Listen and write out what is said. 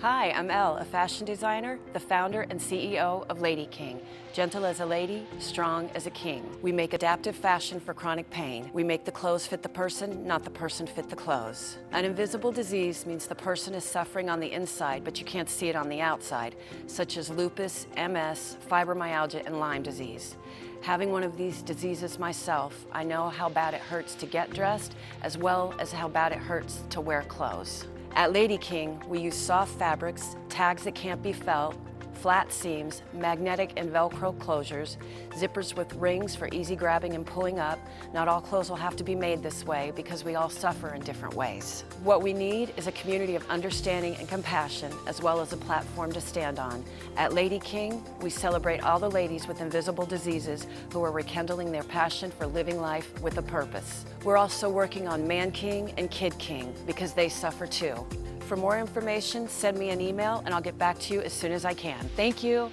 Hi, I'm Elle, a fashion designer, the founder and CEO of Lady King. Gentle as a lady, strong as a king. We make adaptive fashion for chronic pain. We make the clothes fit the person, not the person fit the clothes. An invisible disease means the person is suffering on the inside, but you can't see it on the outside, such as lupus, MS, fibromyalgia, and Lyme disease. Having one of these diseases myself, I know how bad it hurts to get dressed, as well as how bad it hurts to wear clothes. At Lady King, we use soft fabrics, tags that can't be felt, flat seams, magnetic and Velcro closures, zippers with rings for easy grabbing and pulling up. Not all clothes will have to be made this way because we all suffer in different ways. What we need is a community of understanding and compassion, as well as a platform to stand on. At Lady King, we celebrate all the ladies with invisible diseases who are rekindling their passion for living life with a purpose. We're also working on Man King and Kid King because they suffer too. For more information, send me an email and I'll get back to you as soon as I can. Thank you.